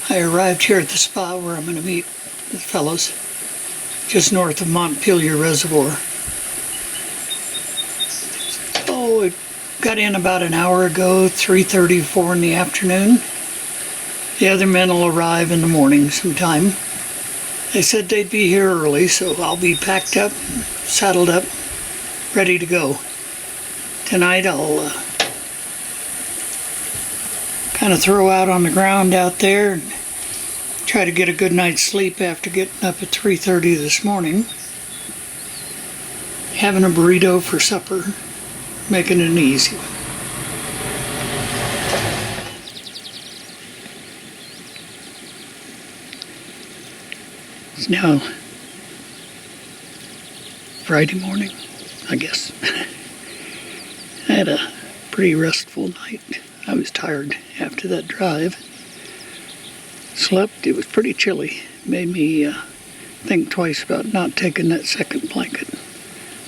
I arrived here at the spot where I'm going to meet the fellows just north of Montpelier Reservoir. Oh, it got in about an hour ago, 3:34 in the afternoon. The other men will arrive in the morning sometime. They said they'd be here early, so I'll be packed up, saddled up, ready to go. Tonight I'll kind of throw out on the ground out there and try to get a good night's sleep after getting up at 3:30 this morning. Having a burrito for supper, making it an easy one. It's now Friday morning, I guess. I had a pretty restful night. I was tired after that drive. Slept, it was pretty chilly. Made me think twice about not taking that second blanket.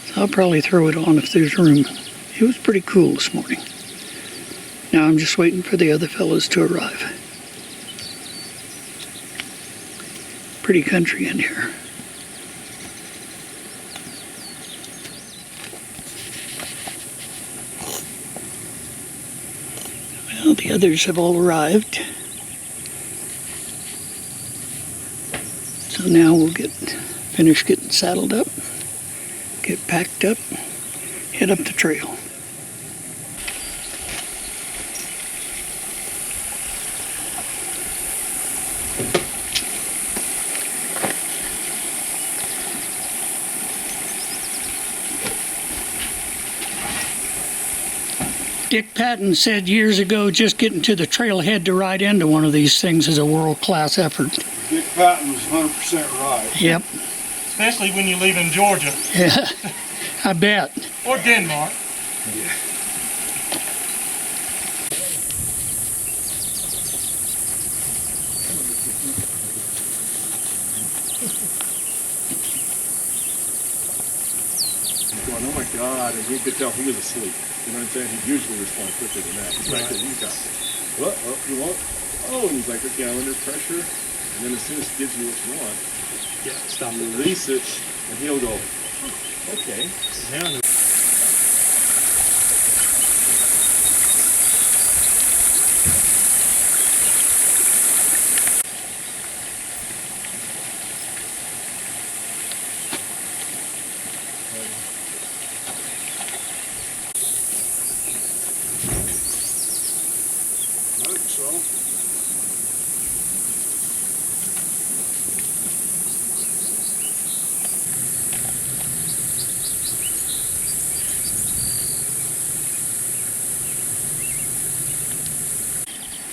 So I'll probably throw it on if there's room. It was pretty cool this morning. Now I'm just waiting for the other fellows to arrive. Pretty country in here. Well, the others have all arrived. So now we'll finish getting saddled up, get packed up, head up the trail. Dick Patton said years ago just getting to the trailhead to ride into one of these things is a world-class effort. Dick Patton was 100% right. Yep. Especially when you live in Georgia. Yeah, I bet. Or Denmark. Yeah. Going, oh my God, and you could tell he was asleep. You know what I'm saying? He'd usually respond quicker than that. He's like, he's got it. What? Oh, you want? Oh, and he's like, okay, I'm under pressure. And then as soon as he gives you what you want, Stop you release it, and he'll go, oh, okay. Now I know. I think so.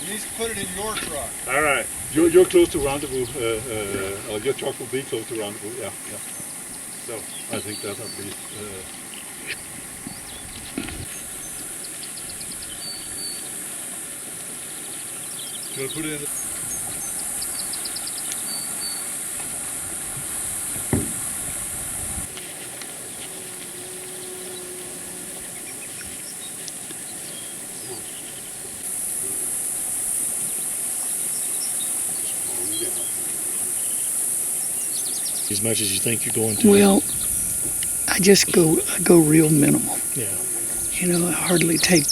You need to put it in your truck. All right. You're close to rendezvous. Your truck will be close to rendezvous. Yeah, yeah. So I think that would be. You want to put it in? As much as you think you're going to. Well, I go real minimal. Yeah. You know, I hardly take,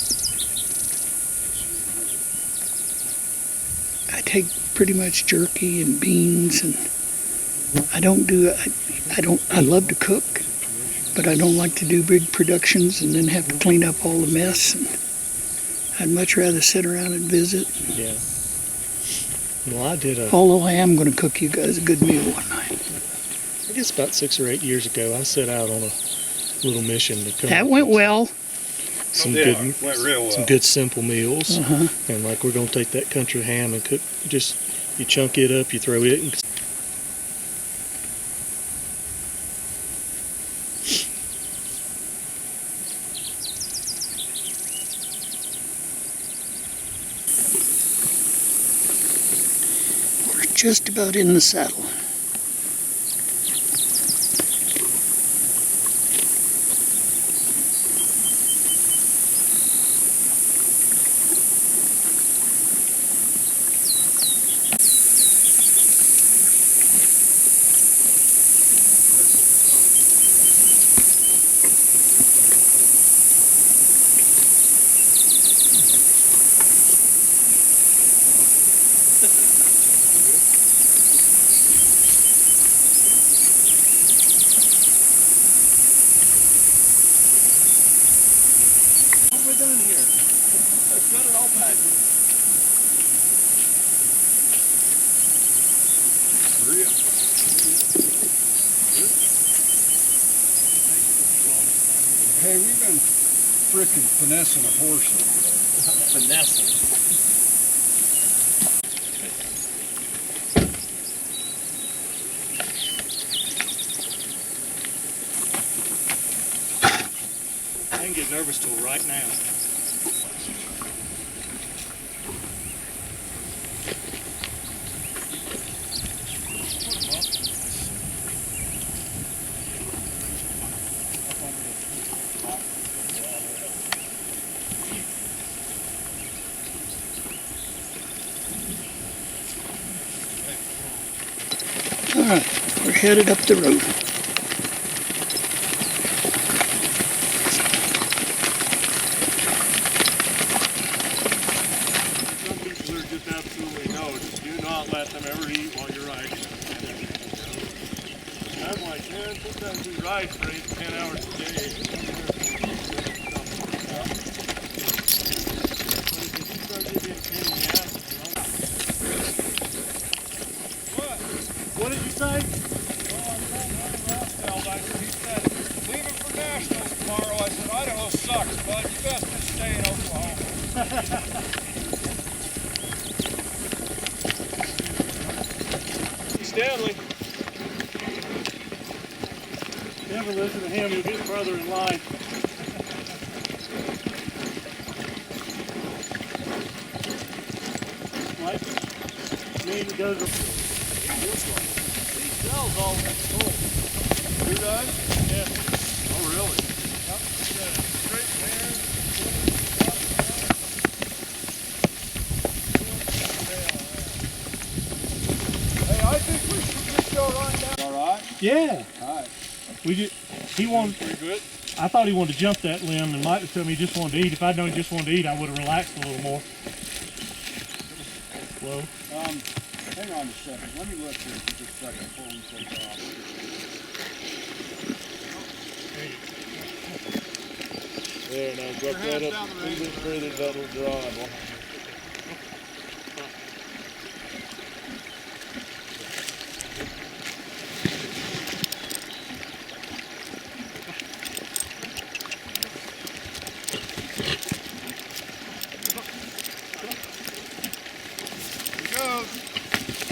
pretty much jerky and beans, and I love to cook, but I don't like to do big productions and then have to clean up all the mess. And I'd much rather sit around and visit. Yeah. Well, I did Although I am going to cook you guys a good meal one night. I guess about 6 or 8 years ago, I set out on a little mission to come. That went well. Some Yeah, good, it went real well. some good simple meals, Uh-huh. and like we're gonna take that country ham and cook. Just you chunk it up, you throw it in. We're just about in the saddle. cut it all back. Hurry up. Hey, we've been frickin' finessing a horse over there. Finesse. I didn't get nervous till right now. All right, we're headed up the road. Some people are just absolutely no. Just do not let them ever eat while you're riding. I'm like, man, sometimes we ride for 8 to 10 hours a day. But if you start getting a pain in the ass, what did you say? Well, I'm telling Ralph Eldiker, he said, leaving for Nationals tomorrow. I said, Idaho sucks, bud. You best just stay in Oklahoma. Stanley. Never listen to him, you'll get further in line. Like, me and goes. He sells all that gold. Who does? Yeah. Oh, really? Yep. He's got a straight man. Hey, I think we should just go right down. All right? Yeah. All right. He wanted. Pretty good. I thought he wanted to jump that limb, and Mike was telling me he just wanted to eat. If I'd known he just wanted to eat, I would have relaxed a little more. Whoa. Hang on a second. Let me look here for just a second before we take off. There, now drop that up a little bit further, that'll draw him.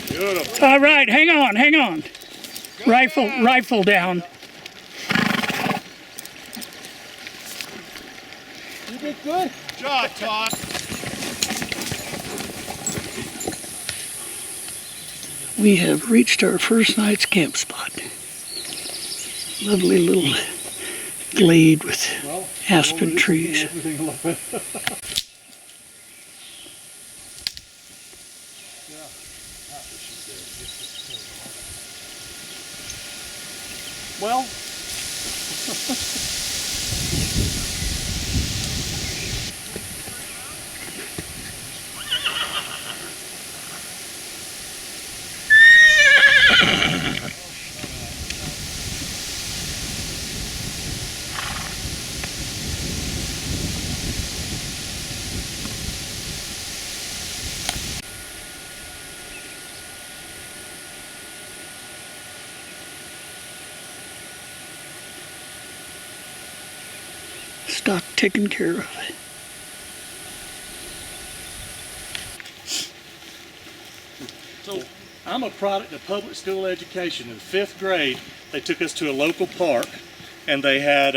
Beautiful. All right, hang on. Rifle down. You did good. Good job, Todd. We have reached our first night's camp spot. Lovely little glade with aspen trees. Everything a little bit. Well, Stock taken care of. So I'm a product of public school education. In the 5th grade, they took us to a local park, and they had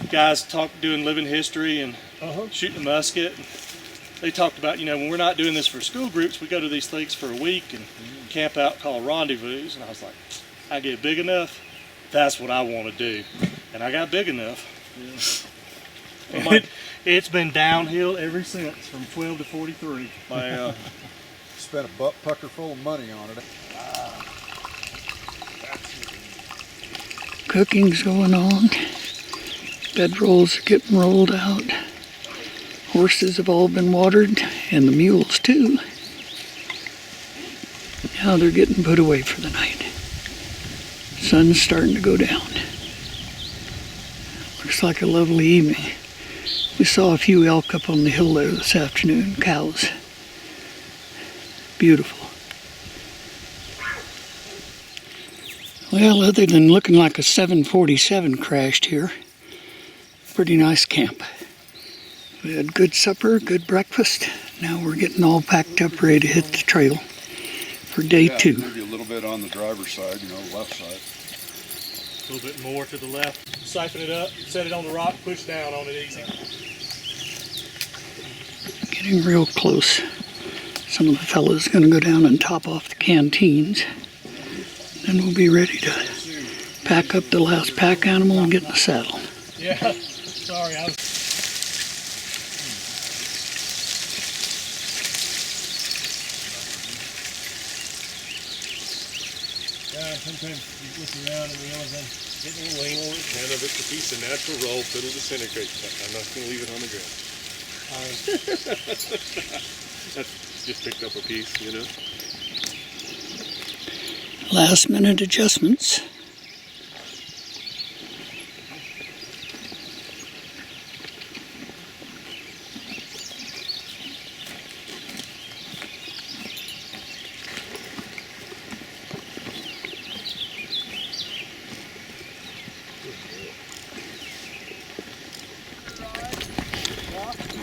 guys doing living history and shooting a musket. They talked about, when we're not doing this for school groups, we go to these things for a week and camp out called rendezvous. And I was like, I get big enough, that's what I want to do. And I got big enough. And it's been downhill ever since, from 12 to 43. Spent a butt pucker full of money on it. Cooking's going on. Bedrolls are getting rolled out. Horses have all been watered, and the mules too. Now they're getting put away for the night. Sun's starting to go down. Looks like a lovely evening. We We saw a few elk up on the hill there this afternoon, cows. Beautiful. Well, other than looking like a 747 crashed here, pretty nice camp. We had good supper, good breakfast. Now we're getting all packed up, ready to hit the trail for day 2. Maybe a little bit on the driver's side, left side. A little bit more to the left. Siphon it up, set it on the rock, push down on it easy. Getting real close. Some of the fellas are going to go down and top off the canteens. Then we'll be ready to pack up the last pack animal and get in the saddle. Yeah, sorry, I was... Yeah, sometimes you look around and realize I'm getting a little lean on it. And if it's a piece of natural rope, it'll disintegrate. I'm not going to leave it on the ground. That's just picked up a piece, Last minute adjustments.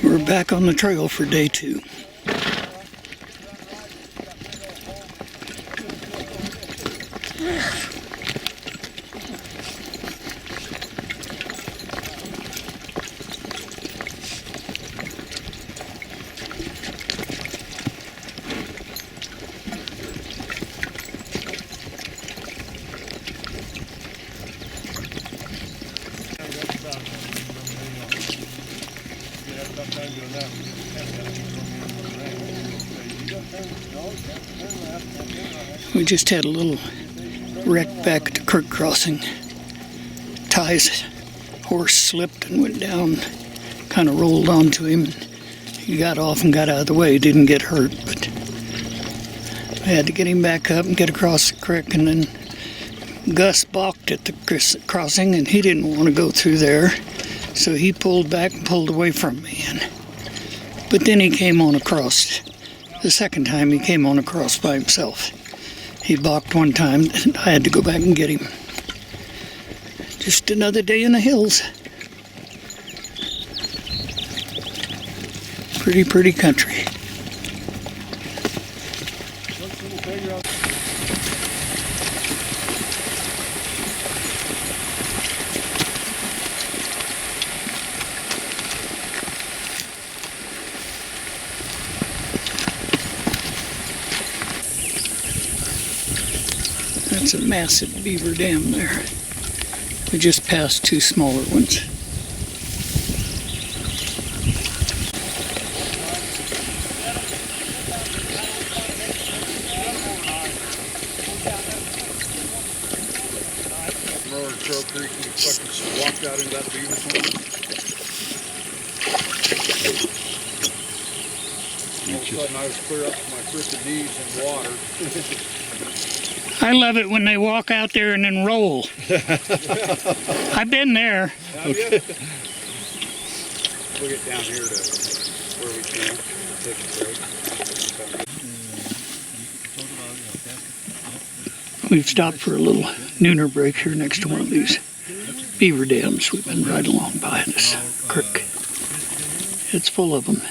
We're back on the trail for day 2. We just had a little wreck back at the creek crossing. Ty's horse slipped and went down, kind of rolled onto him. He got off and got out of the way, didn't get hurt, but I had to get him back up and get across the creek, and then Gus balked at the crossing and he didn't want to go through there, so he pulled back and pulled away from me. But then he came on across. The second time he came on across by himself. He balked one time and I had to go back and get him. Just another day in the hills. Pretty country. That's a massive beaver dam there. We just passed 2 smaller ones. Remember Trail Creek, we fucking walked out into that beaver swamp? All of a sudden I was clear up to my crooked knees in water. I love it when they walk out there and then roll. I've been there. Okay. We'll get down here to where we can take a break. We've stopped for a little nooner break here next to one of these beaver dams. We've been right along by this creek. It's full of them.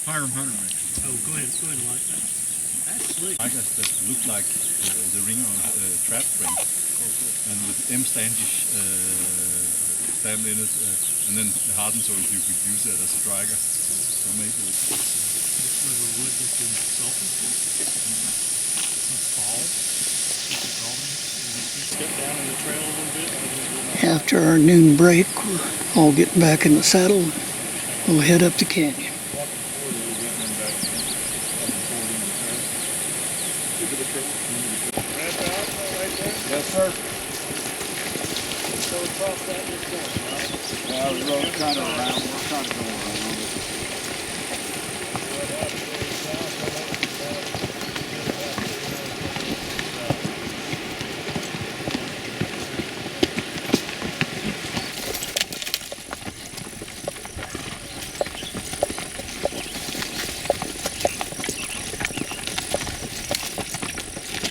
Hiram Hunter. Oh, go ahead and light that. That's slick. I guess that looked like the ring on trap ring, and with M Standish stamped in it, and then hardened so you could use it as a dragger. So maybe it's Wood that's been salted. Fall. Step down in the trail a little bit. After our noon break, we're all getting back in the saddle. We'll head up the canyon. Yes, sir. So across that this going, right? Yeah, the road's kind of around. We're kind of going around it.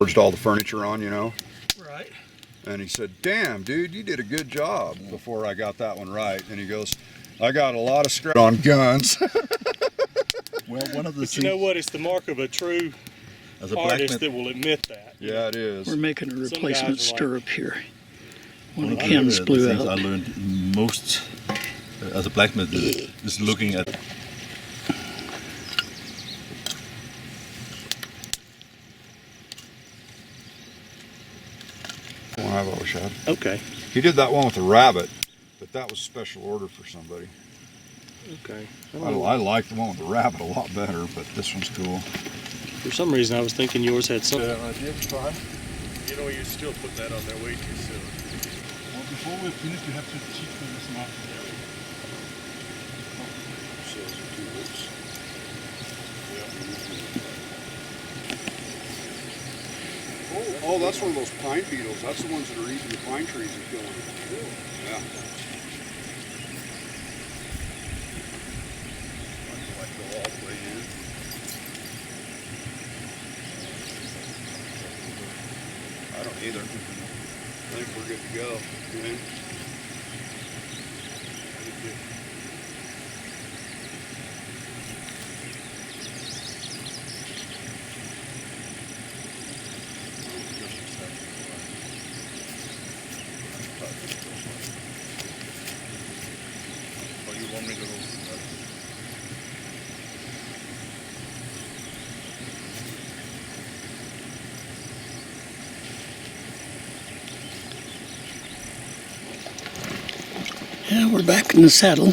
forged all the furniture on, you know. Right. And he said, "Damn, dude, you did a good job." Before I got that one right, and he goes, "I got a lot of scratch on guns." Well, one of the But you know what? It's the mark of a true as a artist blacksmith, that will admit that. Yeah, it is. We're making a guys replacement are like- stirrup here. One one of of Ken's the blew things I out. learned most as a blacksmith is looking at. One I've always had. Okay. He did that one with the rabbit, but that was special order for somebody. Okay. I like the one with the rabbit a lot better, but this one's cool. For some reason, I was thinking yours had something. Right here, fine. You know, you still put that on there way too soon. Well, before we finish, we have to teach them this now. Oh, that's one of those pine beetles. That's the ones that are eating the pine trees and killing them. Yeah. Like go all the way in. I don't either. I think we're good to go. Okay. Oh, you want me to Yeah, we're back in the saddle.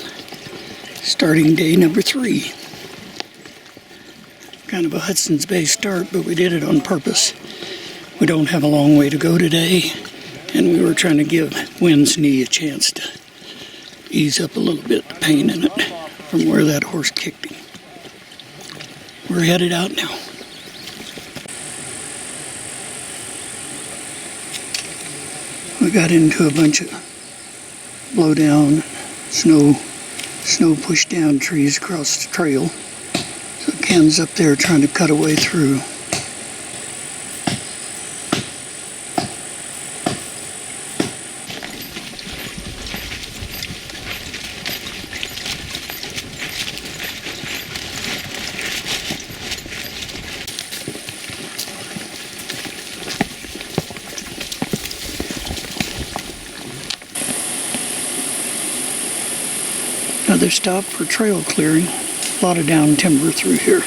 Starting day number 3. Kind of a Hudson's Bay start, but we did it on purpose. We don't have a long way to go today, and we were trying to give Wynn's knee a chance to ease up a little bit the pain in it from where that horse kicked him. We're headed out now. We got into a bunch of blow down, snow pushed down trees across the trail. So Ken's up there trying to cut a way through. Another stop for trail clearing. A lot of down timber through here.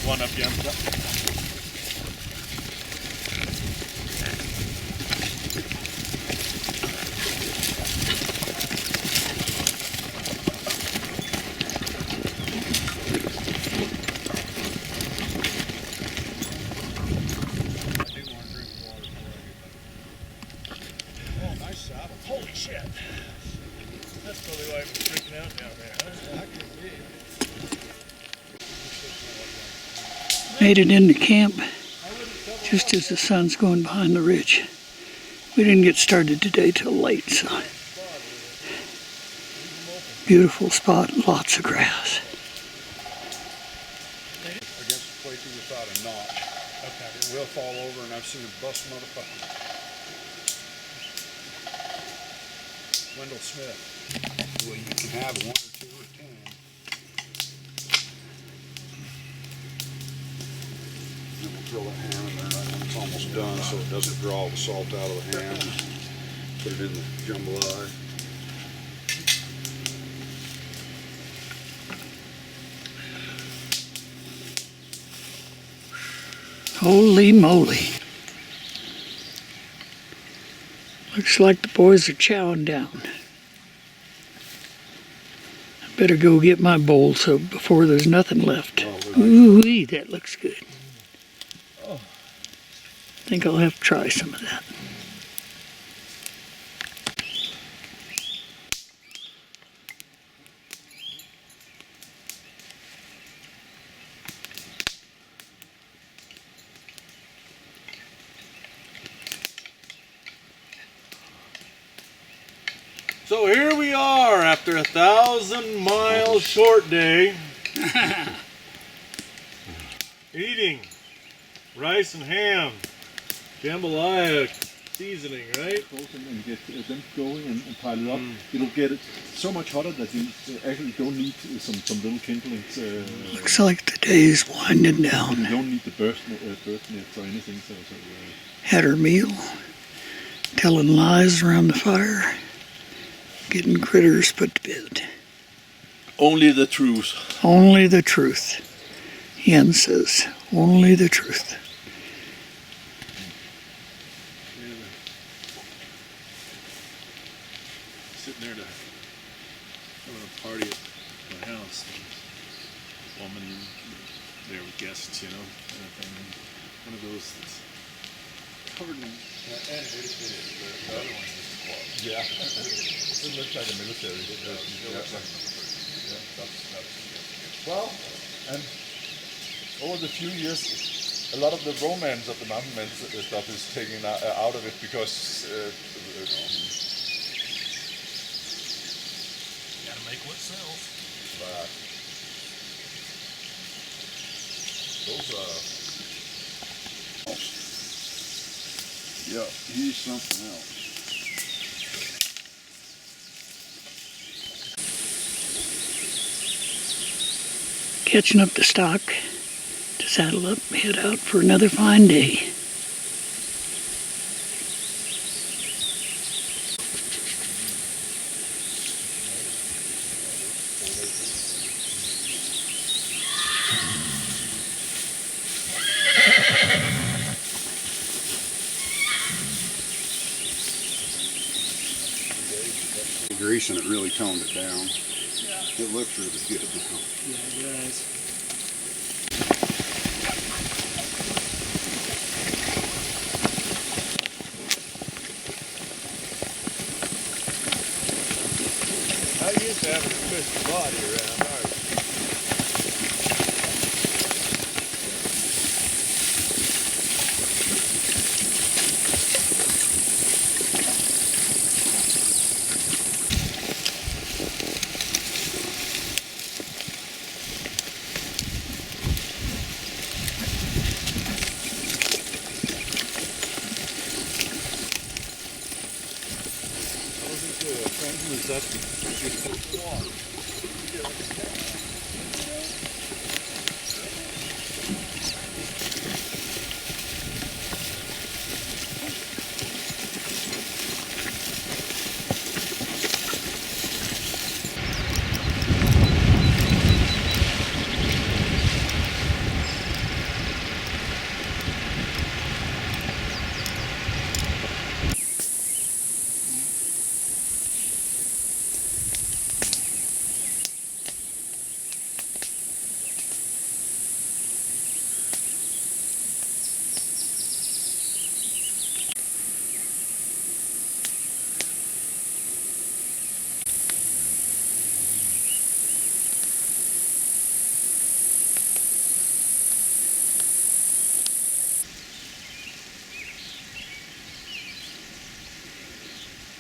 One up yonder. Holy shit. That's probably why I was freaking out down there, huh? Made it into camp just as the sun's going behind the ridge. We didn't get started today till late, so beautiful spot and lots of grass. Against the plate without a notch. Okay. It will fall over, and I've seen a bust motherfucker. Wendell Smith. Well, you can have 1 or 2 or 10. And we'll throw that ham in there. That one's almost done, so it doesn't draw all the salt out of the ham. Put it in the jambalaya. Holy moly. Looks like the boys are chowing down. I better go get my bowl so before there's nothing left. Ooh-wee, that looks good. I think I'll have to try some of that. So here we are after a 1,000-mile short day, eating rice and ham, jambalaya seasoning, right? And get them going and pile it up. It'll get it so much hotter that you actually don't need some little kindlings. Looks like the day's winding You down. don't need the burst nets or anything. Had her meal, telling lies around the fire, getting critters put to bed. Only the truth. Only the truth. Jens says, only the truth. Sitting there having a party at my house. Woman there with guests, you know, kind of thing. One of those that's covered in. And it is. The other one is the club. Yeah. It looks like a military. Well, and over the few years, a lot of the romance of the mountain men stuff is taken out of it because Gotta make what sells. but those Yeah, he's something else. Catching up the stock to saddle up, head out for another fine day. Grease and it really toned it down. It looks really good now. Yeah, guys. I used to have a twisted body around ours.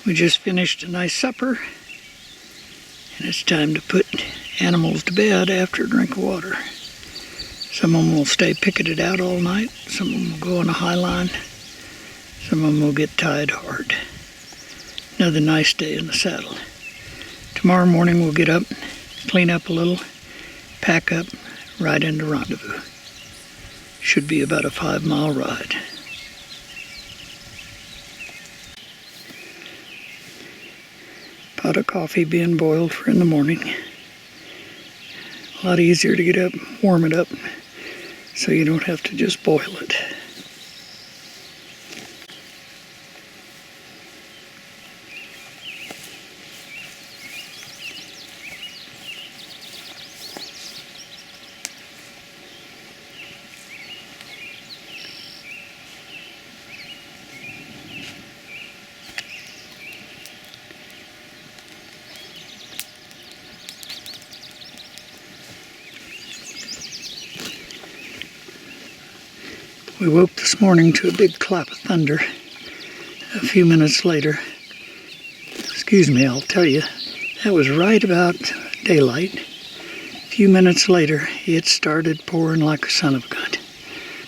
We just finished a nice supper, and it's time to put animals to bed after a drink of water. Some of them will stay picketed out all night, some of them will go on a high line, some of them will get tied hard. Another nice day in the saddle. Tomorrow morning we'll get up, clean up a little, pack up, ride into Rendezvous. Should be about a 5-mile ride. Pot of coffee being boiled for in the morning. A lot easier to get up, warm it up, so you don't have to just boil it. We woke this morning to a big clap of thunder. A few minutes later, excuse me, I'll tell you, that was right about daylight. A few minutes later, it started pouring like a son of a gun.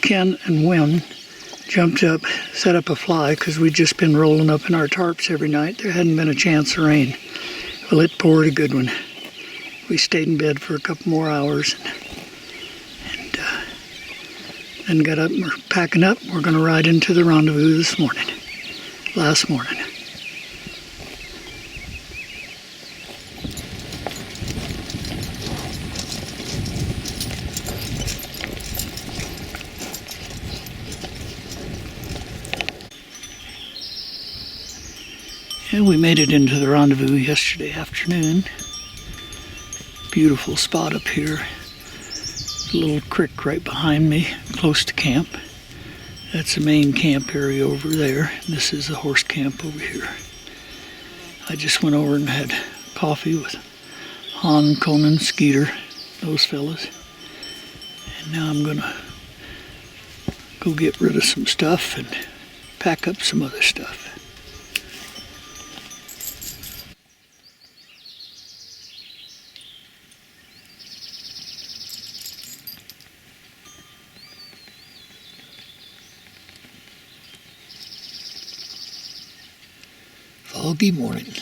Ken and Wynn jumped up, set up a fly, because we'd just been rolling up in our tarps every night. There hadn't been a chance of rain. Well, it poured a good one. We stayed in bed for a couple more hours and then got up and we're packing up. We're going to ride into the rendezvous this morning, last morning. And we made it into the rendezvous yesterday afternoon. Beautiful spot up here. A little creek right behind me, close to camp. That's the main camp area over there. This is the horse camp over here. I just went over and had coffee with Han, Conan, Skeeter, those fellas. And now I'm gonna go get rid of some stuff and pack up some other stuff. Foggy morning.